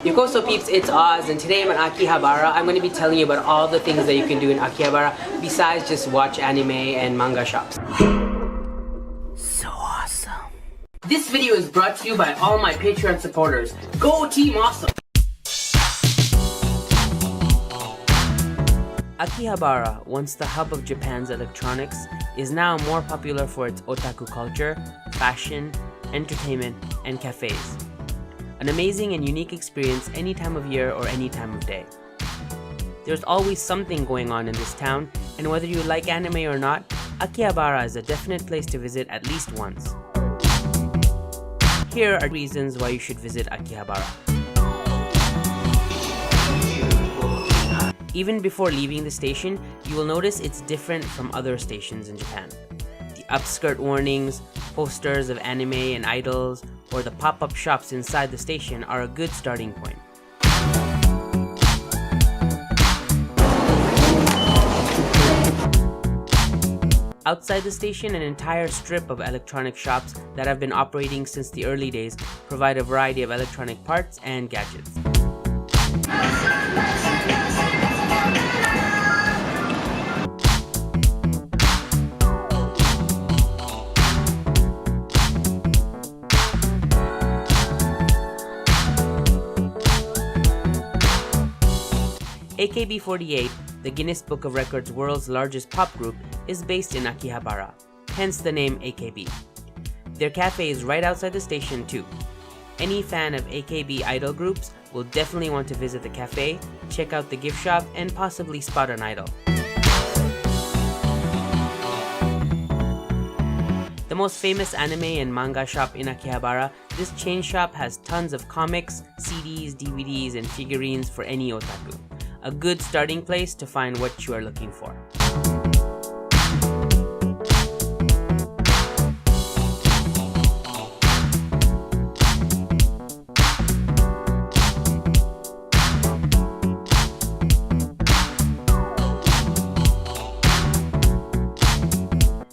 Yokoso peeps, it's Oz, and today I'm at Akihabara. I'm going to be telling you about all the things that you can do in Akihabara besides just watch anime and manga shops. So awesome. This video is brought to you by all my Patreon supporters. Go Team Awesome! Akihabara, once the hub of Japan's electronics, is now more popular for its otaku culture, fashion, entertainment, and cafes. An amazing and unique experience any time of year or any time of day. There's always something going on in this town, and whether you like anime or not, Akihabara is a definite place to visit at least once. Here are reasons why you should visit Akihabara. Even before leaving the station, you will notice it's different from other stations in Japan. The upskirt warnings, posters of anime and idols, or the pop-up shops inside the station are a good starting point. Outside the station, an entire strip of electronic shops that have been operating since the early days provide a variety of electronic parts and gadgets. AKB48, the Guinness Book of Records world's largest pop group, is based in Akihabara, hence the name AKB. Their cafe is right outside the station too. Any fan of AKB idol groups will definitely want to visit the cafe, check out the gift shop, and possibly spot an idol. The most famous anime and manga shop in Akihabara, this chain shop has tons of comics, CDs, DVDs, and figurines for any otaku. A good starting place to find what you are looking for.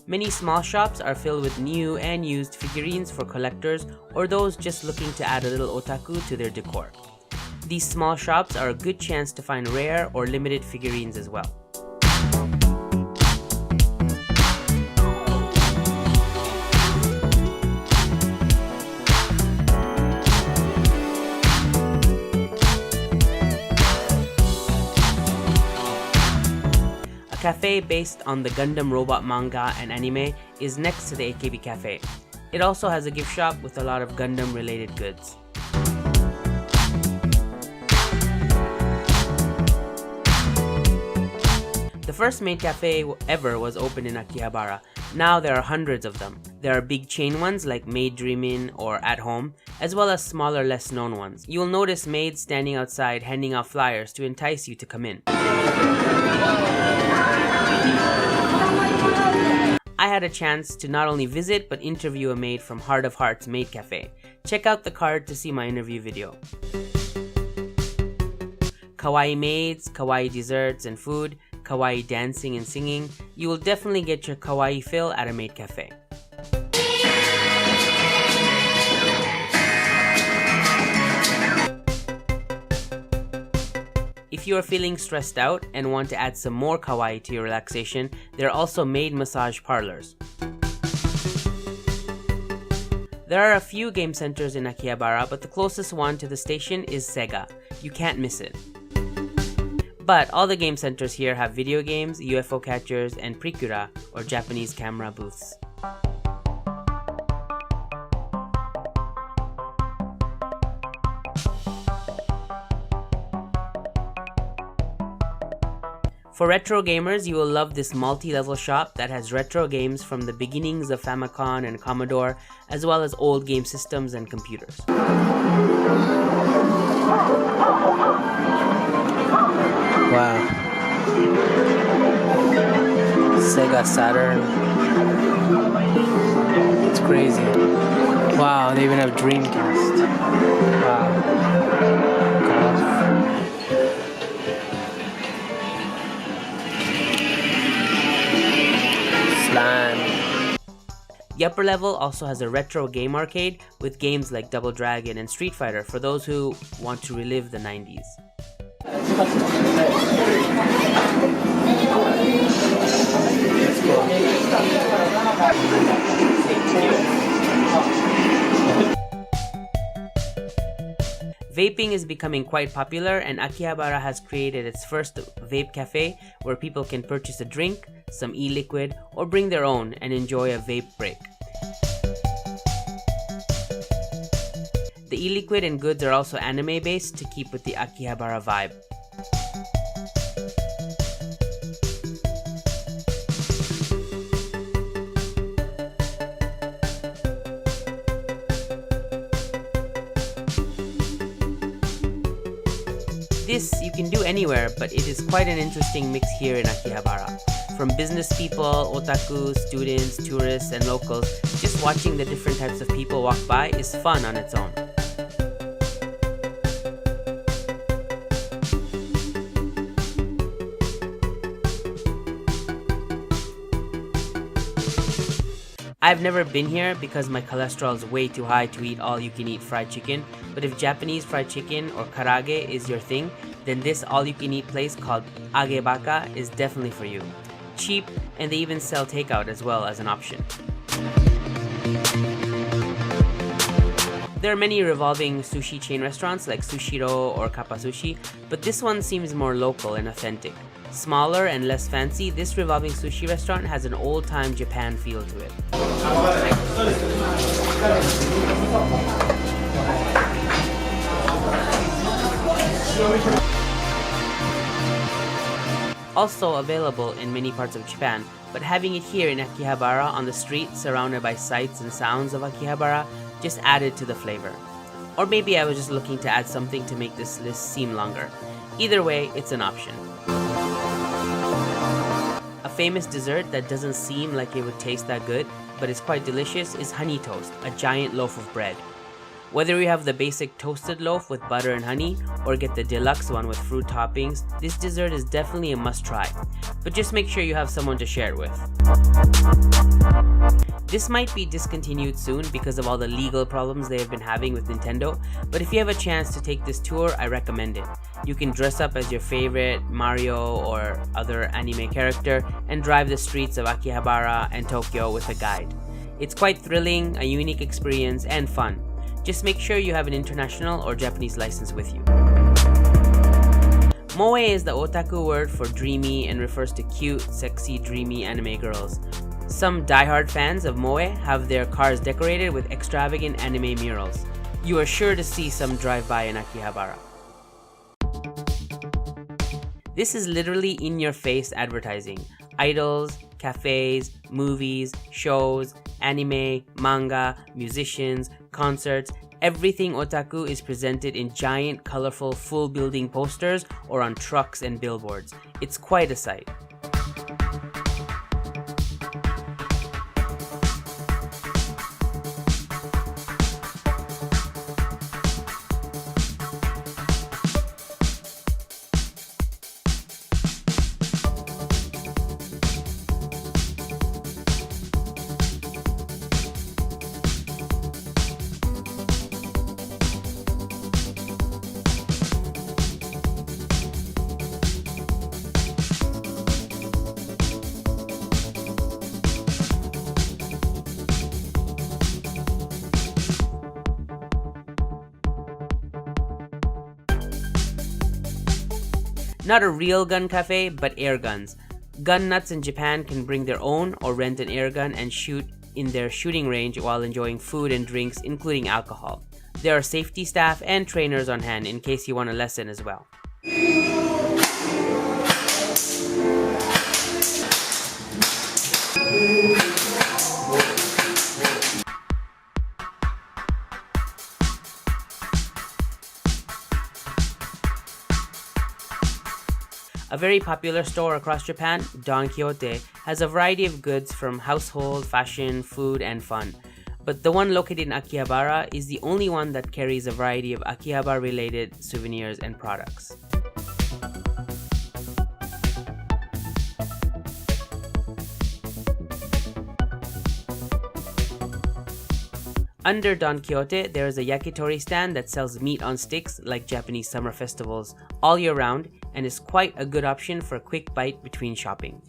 Many small shops are filled with new and used figurines for collectors or those just looking to add a little otaku to their decor. These small shops are a good chance to find rare or limited figurines as well. A cafe based on the Gundam robot manga and anime is next to the AKB cafe. It also has a gift shop with a lot of Gundam related goods. The first Maid cafe ever was opened in Akihabara. Now there are hundreds of them. There are big chain ones like Maid Dreamin' or At Home, as well as smaller, less known ones. You will notice maids standing outside handing out flyers to entice you to come in. I had a chance to not only visit but interview a maid from Heart of Hearts Maid Cafe. Check out the card to see my interview video. Kawaii maids, kawaii desserts and food, kawaii dancing and singing. You will definitely get your kawaii fill at a Maid Cafe. If you are feeling stressed out and want to add some more kawaii to your relaxation, there are also maid massage parlors. There are a few game centers in Akihabara, but the closest one to the station is Sega. You can't miss it. But all the game centers here have video games, UFO catchers, and Precura, or Japanese camera booths. For retro gamers, you will love this multi-level shop that has retro games from the beginnings of Famicom and Commodore, as well as old game systems and computers. Wow. Sega Saturn. It's crazy. Wow, they even have Dreamcast. Wow. Golf. Slime. The upper level also has a retro game arcade with games like Double Dragon and Street Fighter for those who want to relive the 90s. Vaping is becoming quite popular, and Akihabara has created its first vape cafe where people can purchase a drink, some e-liquid, or bring their own and enjoy a vape break. The e-liquid and goods are also anime based to keep with the Akihabara vibe. This you can do anywhere, but it is quite an interesting mix here in Akihabara. From business people, otaku, students, tourists, and locals, just watching the different types of people walk by is fun on its own. I've never been here because my cholesterol is way too high to eat all-you-can-eat fried chicken, but if Japanese fried chicken or karage is your thing, then this all-you-can-eat place called Agebaka is definitely for you. Cheap, and they even sell takeout as well as an option. There are many revolving sushi chain restaurants like Sushiro or Kappa Sushi, but this one seems more local and authentic. Smaller and less fancy, this revolving sushi restaurant has an old-time Japan feel to it. Also available in many parts of Japan, but having it here in Akihabara on the street surrounded by sights and sounds of Akihabara just added to the flavor. Or maybe I was just looking to add something to make this list seem longer. Either way, it's an option. A famous dessert that doesn't seem like it would taste that good, but is quite delicious, is honey toast, a giant loaf of bread. Whether you have the basic toasted loaf with butter and honey, or get the deluxe one with fruit toppings, this dessert is definitely a must-try. But just make sure you have someone to share it with. This might be discontinued soon because of all the legal problems they have been having with Nintendo, but if you have a chance to take this tour, I recommend it. You can dress up as your favorite Mario or other anime character and drive the streets of Akihabara and Tokyo with a guide. It's quite thrilling, a unique experience, and fun. Just make sure you have an international or Japanese license with you. Moe is the otaku word for dreamy and refers to cute, sexy, dreamy anime girls. Some diehard fans of Moe have their cars decorated with extravagant anime murals. You are sure to see some drive-by in Akihabara. This is literally in-your-face advertising. Idols, cafes, movies, shows, anime, manga, musicians, concerts, everything otaku is presented in giant, colorful, full building posters or on trucks and billboards. It's quite a sight. Not a real gun cafe, but air guns. Gun nuts in Japan can bring their own or rent an air gun and shoot in their shooting range while enjoying food and drinks, including alcohol. There are safety staff and trainers on hand in case you want a lesson as well. A very popular store across Japan, Don Quixote, has a variety of goods from household, fashion, food, and fun. But the one located in Akihabara is the only one that carries a variety of Akihabara-related souvenirs and products. Under Don Quixote, there is a yakitori stand that sells meat on sticks like Japanese summer festivals all year round and is quite a good option for a quick bite between shopping.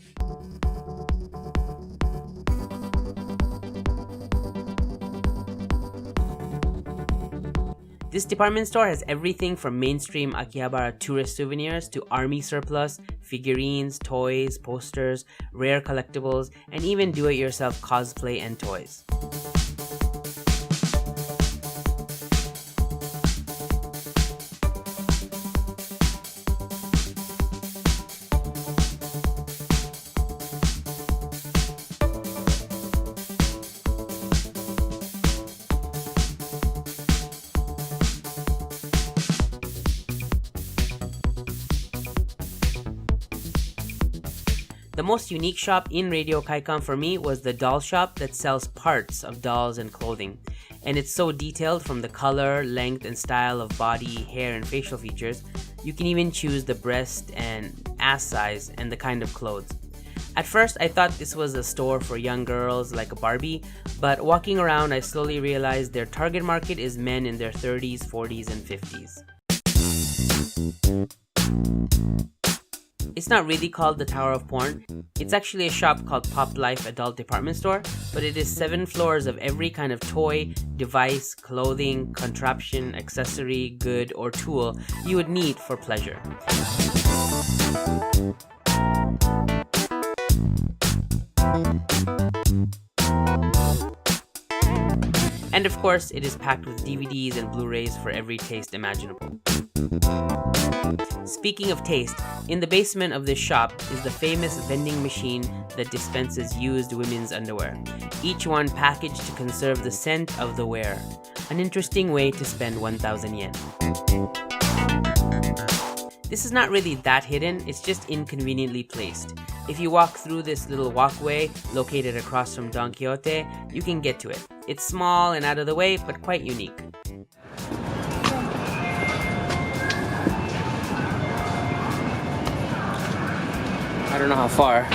This department store has everything from mainstream Akihabara tourist souvenirs to army surplus, figurines, toys, posters, rare collectibles, and even do-it-yourself cosplay and toys. The most unique shop in Radio Kaikan for me was the doll shop that sells parts of dolls and clothing. And it's so detailed from the color, length, and style of body, hair, and facial features. You can even choose the breast and ass size and the kind of clothes. At first, I thought this was a store for young girls like a Barbie, but walking around, I slowly realized their target market is men in their 30s, 40s, and 50s. It's not really called the Tower of Porn. It's actually a shop called Pop Life Adult Department Store, but it is 7 floors of every kind of toy, device, clothing, contraption, accessory, good, or tool you would need for pleasure. And of course, it is packed with DVDs and Blu-rays for every taste imaginable. Speaking of taste, in the basement of this shop is the famous vending machine that dispenses used women's underwear, each one packaged to conserve the scent of the wearer. An interesting way to spend 1,000 yen. This is not really that hidden, it's just inconveniently placed. If you walk through this little walkway located across from Don Quixote, you can get to it. It's small and out of the way, but quite unique. I don't know how far.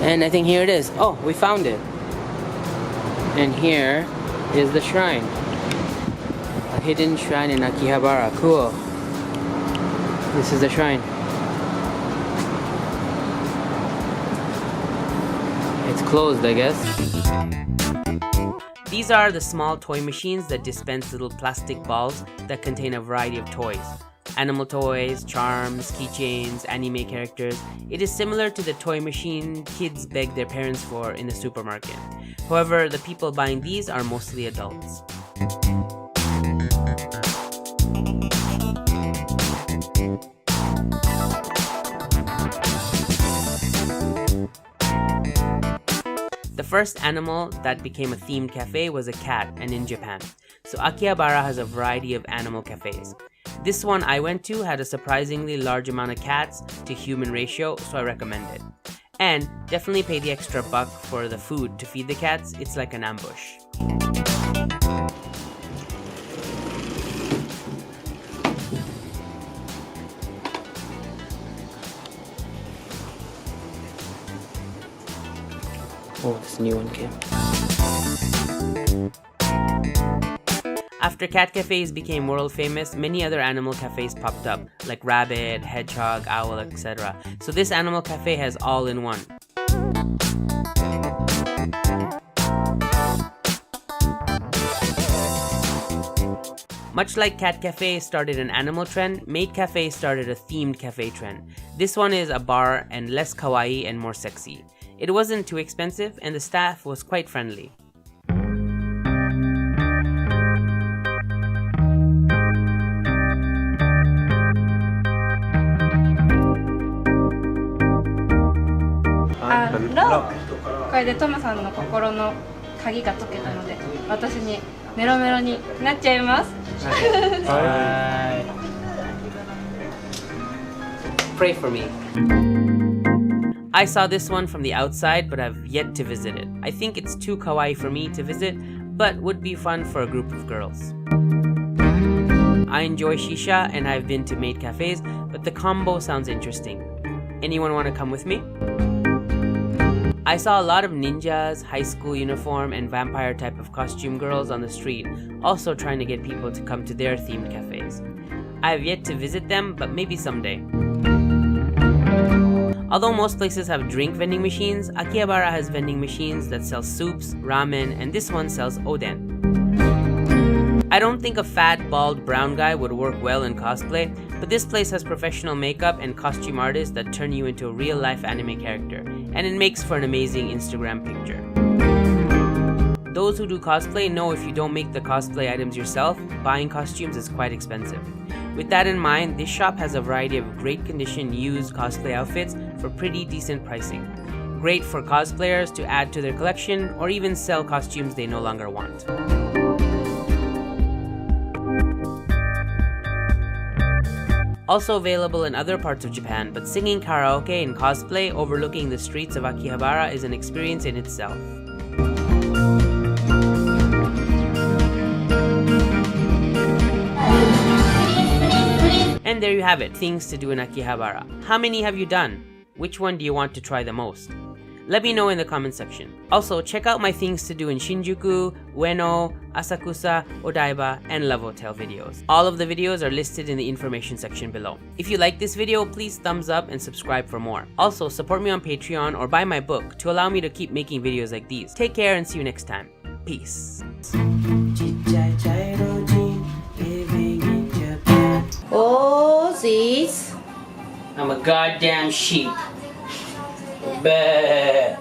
And I think here it is. Oh, we found it. And here is the shrine. A hidden shrine in Akihabara. Cool. This is the shrine. It's closed, I guess. These are the small toy machines that dispense little plastic balls that contain a variety of toys. Animal toys, charms, keychains, anime characters. It is similar to the toy machine kids beg their parents for in the supermarket. However, the people buying these are mostly adults. The first animal that became a themed cafe was a cat, and in Japan. So Akihabara has a variety of animal cafes. This one I went to had a surprisingly large amount of cats to human ratio, so I recommend it. And definitely pay the extra buck for the food to feed the cats, it's like an ambush. Oh, this new one came. After cat cafes became world famous, many other animal cafes popped up, like rabbit, hedgehog, owl, etc. So this animal cafe has all in one. Much like cat cafes started an animal trend, Maid cafe started a themed cafe trend. This one is a bar and less kawaii and more sexy. It wasn't too expensive and the staff was quite friendly. No. これでトムさんの心の鍵が解けたので、私にメロメロになっちゃいます。Pray for me. I saw this one from the outside, but I've yet to visit it. I think it's too kawaii for me to visit, but would be fun for a group of girls. I enjoy shisha and I've been to Maid cafes, but the combo sounds interesting. Anyone want to come with me? I saw a lot of ninjas, high school uniform, and vampire type of costume girls on the street, also trying to get people to come to their themed cafes. I have yet to visit them, but maybe someday. Although most places have drink vending machines, Akihabara has vending machines that sell soups, ramen, and this one sells oden. I don't think a fat, bald, brown guy would work well in cosplay, but this place has professional makeup and costume artists that turn you into a real-life anime character, and it makes for an amazing Instagram picture. Those who do cosplay know if you don't make the cosplay items yourself, buying costumes is quite expensive. With that in mind, this shop has a variety of great condition used cosplay outfits for pretty decent pricing. Great for cosplayers to add to their collection or even sell costumes they no longer want. Also available in other parts of Japan, but singing karaoke and cosplay overlooking the streets of Akihabara is an experience in itself. And there you have it, things to do in Akihabara. How many have you done? Which one do you want to try the most? Let me know in the comment section. Also, check out my things to do in Shinjuku, Ueno, Asakusa, Odaiba, and Love Hotel videos. All of the videos are listed in the information section below. If you like this video, please thumbs up and subscribe for more. Also, support me on Patreon or buy my book to allow me to keep making videos like these. Take care and see you next time. Peace. Ozzy's. I'm a goddamn sheep. Bah.